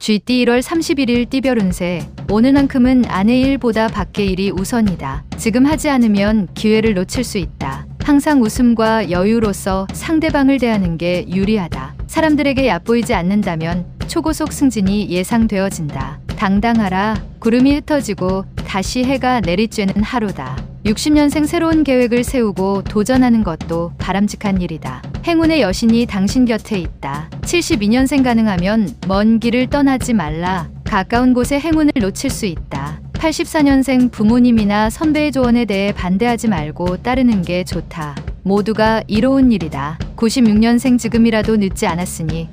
쥐띠 1월 31일 띠별 운세. 오늘만큼은 아내 일보다 밖의 일이 우선이다. 지금 하지 않으면 기회를 놓칠 수 있다. 항상 웃음과 여유로서 상대방을 대하는 게 유리하다. 사람들에게 얕보이지 않는다면 초고속 승진이 예상되어진다. 당당하라. 구름이 흩어지고 다시 해가 내리쬐는 하루다. 60년생 새로운 계획을 세우고 도전하는 것도 바람직한 일이다. 행운의 여신이 당신 곁에 있다. 72년생 가능하면 먼 길을 떠나지 말라. 가까운 곳에 행운을 놓칠 수 있다. 84년생 부모님이나 선배의 조언에 대해 반대하지 말고 따르는 게 좋다. 모두가 이로운 일이다. 96년생 지금이라도 늦지 않았으니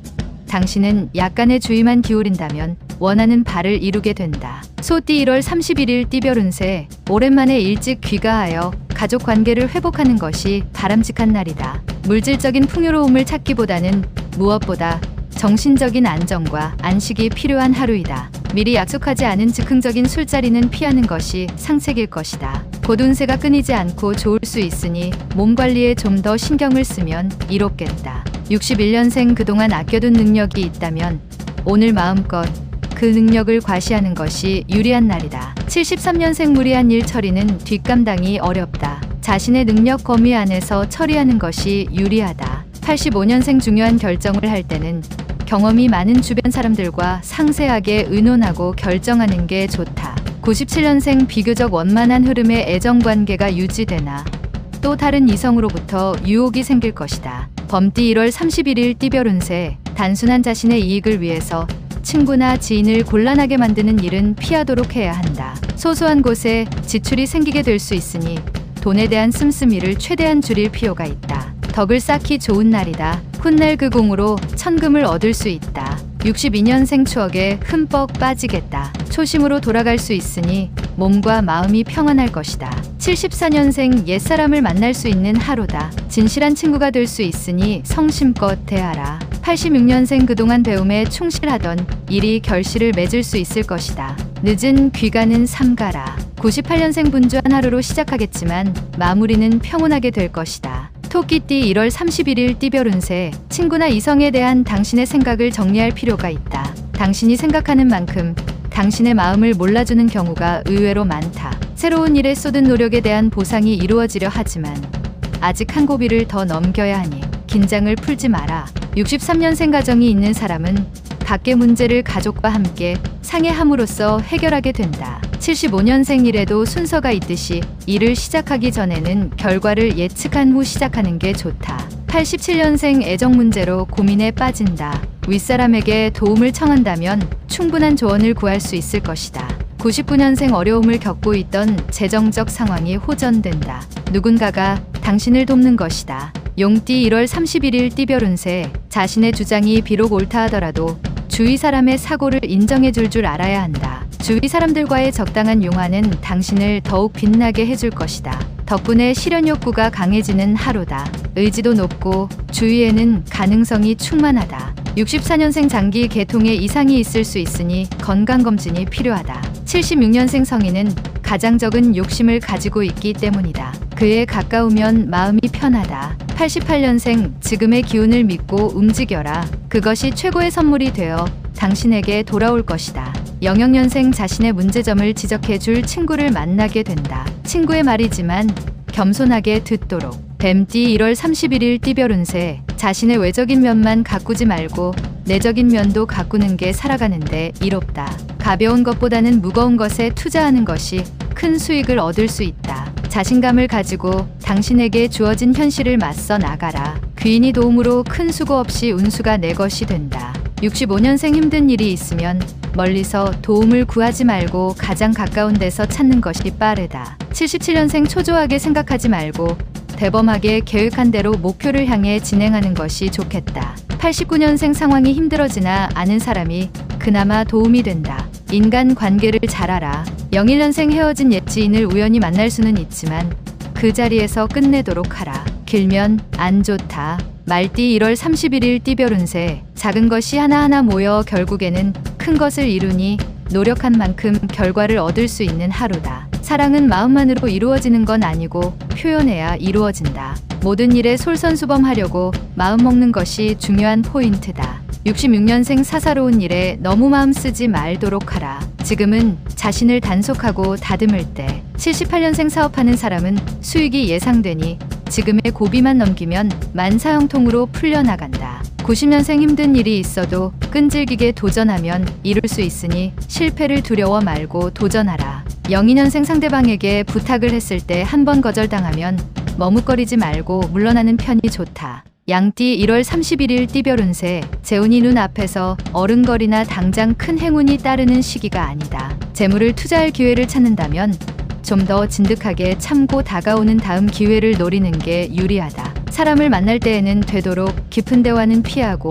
당신은 약간의 주의만 기울인다면 원하는 바를 이루게 된다. 소띠 1월 31일 띠별 운세. 오랜만에 일찍 귀가하여 가족 관계를 회복하는 것이 바람직한 날이다. 물질적인 풍요로움을 찾기보다는 무엇보다 정신적인 안정과 안식이 필요한 하루이다. 미리 약속하지 않은 즉흥적인 술자리는 피하는 것이 상책일 것이다. 곧 운세가 끊이지 않고 좋을 수 있으니 몸 관리에 좀 더 신경을 쓰면 이롭겠다. 61년생 그동안 아껴둔 능력이 있다면 오늘 마음껏 그 능력을 과시하는 것이 유리한 날이다. 73년생 무리한 일 처리는 뒷감당이 어렵다. 자신의 능력 범위 안에서 처리하는 것이 유리하다. 85년생 중요한 결정을 할 때는 경험이 많은 주변 사람들과 상세하게 의논하고 결정하는 게 좋다. 97년생 비교적 원만한 흐름의 애정관계가 유지되나 또 다른 이성으로부터 유혹이 생길 것이다. 범띠 1월 31일 띠별 운세. 단순한 자신의 이익을 위해서 친구나 지인을 곤란하게 만드는 일은 피하도록 해야 한다. 소소한 곳에 지출이 생기게 될 수 있으니 돈에 대한 씀씀이를 최대한 줄일 필요가 있다. 덕을 쌓기 좋은 날이다. 훗날 그 공으로 천금을 얻을 수 있다. 62년생 추억에 흠뻑 빠지겠다. 초심으로 돌아갈 수 있으니 몸과 마음이 평안할 것이다. 74년생 옛사람을 만날 수 있는 하루다. 진실한 친구가 될 수 있으니 성심껏 대하라. 86년생 그동안 배움에 충실하던 일이 결실을 맺을 수 있을 것이다. 늦은 귀가는 삼가라. 98년생 분주한 하루로 시작하겠지만 마무리는 평온하게 될 것이다. 토끼띠 1월 31일 띠별 운세. 친구나 이성에 대한 당신의 생각을 정리할 필요가 있다. 당신이 생각하는 만큼 당신의 마음을 몰라주는 경우가 의외로 많다. 새로운 일에 쏟은 노력에 대한 보상이 이루어지려 하지만 아직 한 고비를 더 넘겨야 하니 긴장을 풀지 마라. 63년생 가정이 있는 사람은 각계 문제를 가족과 함께 상의함으로써 해결하게 된다. 75년생이라도 순서가 있듯이 일을 시작하기 전에는 결과를 예측한 후 시작하는 게 좋다. 87년생 애정 문제로 고민에 빠진다. 윗사람에게 도움을 청한다면 충분한 조언을 구할 수 있을 것이다. 99년생 어려움을 겪고 있던 재정적 상황이 호전된다. 누군가가 당신을 돕는 것이다. 용띠 1월 31일 띠별 운세. 자신의 주장이 비록 옳다 하더라도 주위 사람의 사고를 인정해 줄 알아야 한다. 주위 사람들과의 적당한 융화는 당신을 더욱 빛나게 해줄 것이다. 덕분에 실현 욕구가 강해지는 하루다. 의지도 높고 주위에는 가능성이 충만하다. 64년생 장기 계통에 이상이 있을 수 있으니 건강검진이 필요하다. 76년생 성인은 가장 적은 욕심을 가지고 있기 때문이다. 그에 가까우면 마음이 편하다. 88년생 지금의 기운을 믿고 움직여라. 그것이 최고의 선물이 되어 당신에게 돌아올 것이다. 00년생 자신의 문제점을 지적해 줄 친구를 만나게 된다. 친구의 말이지만 겸손하게 듣도록. 뱀띠 1월 31일 띠별 운세. 자신의 외적인 면만 가꾸지 말고 내적인 면도 가꾸는 게 살아가는데 이롭다. 가벼운 것보다는 무거운 것에 투자하는 것이 큰 수익을 얻을 수 있다. 자신감을 가지고 당신에게 주어진 현실을 맞서 나가라. 귀인이 도움으로 큰 수고 없이 운수가 내 것이 된다. 65년생 힘든 일이 있으면 멀리서 도움을 구하지 말고 가장 가까운 데서 찾는 것이 빠르다. 77년생 초조하게 생각하지 말고 대범하게 계획한 대로 목표를 향해 진행하는 것이 좋겠다. 89년생 상황이 힘들어지나 아는 사람이 그나마 도움이 된다. 인간 관계를 잘 알아. 01년생 헤어진 옛 지인을 우연히 만날 수는 있지만 그 자리에서 끝내도록 하라. 길면 안 좋다. 말띠 1월 31일 띠별 운세. 작은 것이 하나하나 모여 결국에는 큰 것을 이루니 노력한 만큼 결과를 얻을 수 있는 하루다. 사랑은 마음만으로 이루어지는 건 아니고 표현해야 이루어진다. 모든 일에 솔선수범하려고 마음먹는 것이 중요한 포인트다. 66년생 사사로운 일에 너무 마음 쓰지 말도록 하라. 지금은 자신을 단속하고 다듬을 때. 78년생 사업하는 사람은 수익이 예상되니 지금의 고비만 넘기면 만사형통으로 풀려나간다. 90년생 힘든 일이 있어도 끈질기게 도전하면 이룰 수 있으니 실패를 두려워 말고 도전하라. 02년생 상대방에게 부탁을 했을 때 한 번 거절당하면 머뭇거리지 말고 물러나는 편이 좋다. 양띠 1월 31일 띠별 운세. 재운이 눈앞에서 어른거리나 당장 큰 행운이 따르는 시기가 아니다. 재물을 투자할 기회를 찾는다면 좀 더 진득하게 참고 다가오는 다음 기회를 노리는 게 유리하다. 사람을 만날 때에는 되도록 깊은 대화는 피하고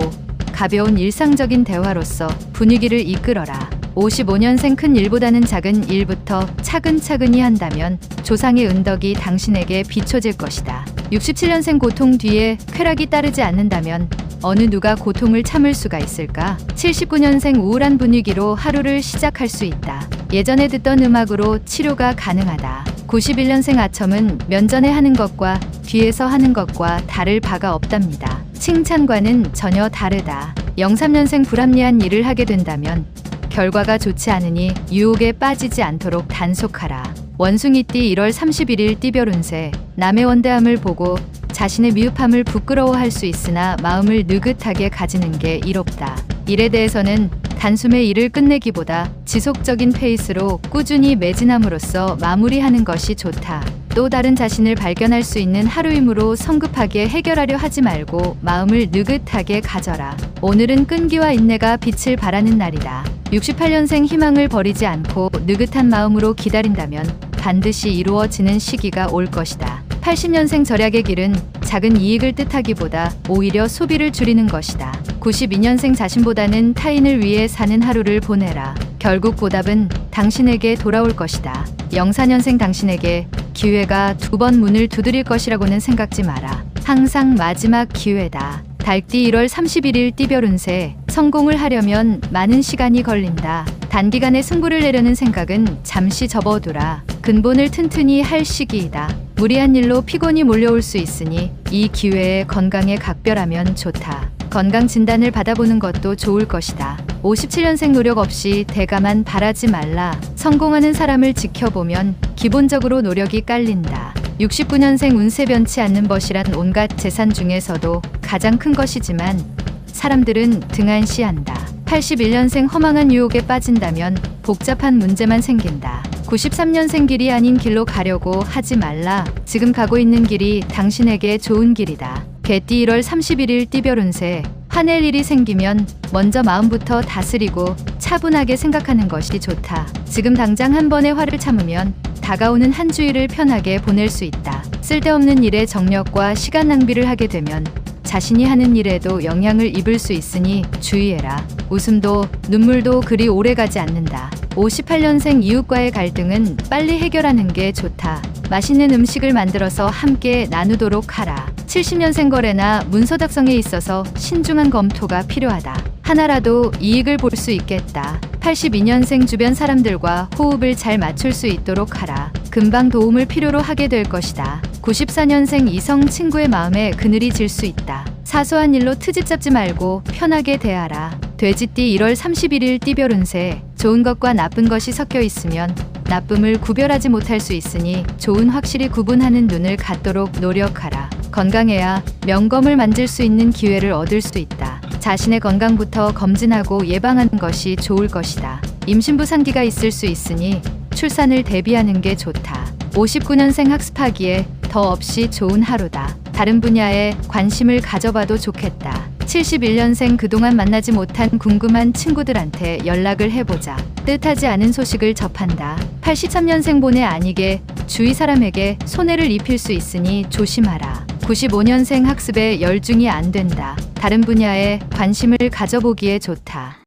가벼운 일상적인 대화로서 분위기를 이끌어라. 55년생 큰 일보다는 작은 일부터 차근차근히 한다면 조상의 은덕이 당신에게 비춰질 것이다. 67년생 고통 뒤에 쾌락이 따르지 않는다면 어느 누가 고통을 참을 수가 있을까? 79년생 우울한 분위기로 하루를 시작할 수 있다. 예전에 듣던 음악으로 치료가 가능하다. 91년생 아첨은 면전에 하는 것과 뒤에서 하는 것과 다를 바가 없답니다. 칭찬과는 전혀 다르다. 03년생 불합리한 일을 하게 된다면 결과가 좋지 않으니 유혹에 빠지지 않도록 단속하라. 원숭이띠 1월 31일 띠별 운세. 남의 원대함을 보고 자신의 미흡함을 부끄러워할 수 있으나 마음을 느긋하게 가지는 게 이롭다. 일에 대해서는 단숨에 일을 끝내기보다 지속적인 페이스로 꾸준히 매진함으로써 마무리하는 것이 좋다. 또 다른 자신을 발견할 수 있는 하루이므로 성급하게 해결하려 하지 말고 마음을 느긋하게 가져라. 오늘은 끈기와 인내가 빛을 발하는 날이다. 68년생 희망을 버리지 않고 느긋한 마음으로 기다린다면 반드시 이루어지는 시기가 올 것이다. 80년생 절약의 길은 작은 이익을 뜻하기보다 오히려 소비를 줄이는 것이다. 92년생 자신보다는 타인을 위해 사는 하루를 보내라. 결국 보답은 당신에게 돌아올 것이다. 04년생 당신에게 기회가 2번 문을 두드릴 것이라고는 생각지 마라. 항상 마지막 기회다. 달띠 1월 31일 띠별 운세. 성공을 하려면 많은 시간이 걸린다. 단기간에 승부를 내려는 생각은 잠시 접어두라. 근본을 튼튼히 할 시기이다. 무리한 일로 피곤이 몰려올 수 있으니 이 기회에 건강에 각별하면 좋다. 건강 진단을 받아보는 것도 좋을 것이다. 57년생 노력 없이 대가만 바라지 말라. 성공하는 사람을 지켜보면 기본적으로 노력이 깔린다. 69년생 운세 변치 않는 것이란 온갖 재산 중에서도 가장 큰 것이지만 사람들은 등한시한다. 81년생 허망한 유혹에 빠진다면 복잡한 문제만 생긴다. 93년생 길이 아닌 길로 가려고 하지 말라. 지금 가고 있는 길이 당신에게 좋은 길이다. 개띠 1월 31일 띠별 운세. 화낼 일이 생기면 먼저 마음부터 다스리고 차분하게 생각하는 것이 좋다. 지금 당장 한 번의 화를 참으면 다가오는 한 주일을 편하게 보낼 수 있다. 쓸데없는 일에 정력과 시간 낭비를 하게 되면 자신이 하는 일에도 영향을 입을 수 있으니 주의해라. 웃음도 눈물도 그리 오래가지 않는다. 58년생 이웃과의 갈등은 빨리 해결하는 게 좋다. 맛있는 음식을 만들어서 함께 나누도록 하라. 70년생 거래나 문서 작성에 있어서 신중한 검토가 필요하다. 하나라도 이익을 볼 수 있겠다. 82년생 주변 사람들과 호흡을 잘 맞출 수 있도록 하라. 금방 도움을 필요로 하게 될 것이다. 94년생 이성 친구의 마음에 그늘이 질 수 있다. 사소한 일로 트집 잡지 말고 편하게 대하라. 돼지띠 1월 31일 띠별 운세. 좋은 것과 나쁜 것이 섞여 있으면 나쁨을 구별하지 못할 수 있으니 좋은 확실히 구분하는 눈을 갖도록 노력하라. 건강해야 명검을 만질 수 있는 기회를 얻을 수 있다. 자신의 건강부터 검진하고 예방하는 것이 좋을 것이다. 임신부 산기가 있을 수 있으니 출산을 대비하는 게 좋다. 59년생 학습하기에 더 없이 좋은 하루다. 다른 분야에 관심을 가져봐도 좋겠다. 71년생 그동안 만나지 못한 궁금한 친구들한테 연락을 해보자. 뜻하지 않은 소식을 접한다. 83년생 본의 아니게 주위 사람에게 손해를 입힐 수 있으니 조심하라. 95년생 학습에 열중이 안 된다. 다른 분야에 관심을 가져보기에 좋다.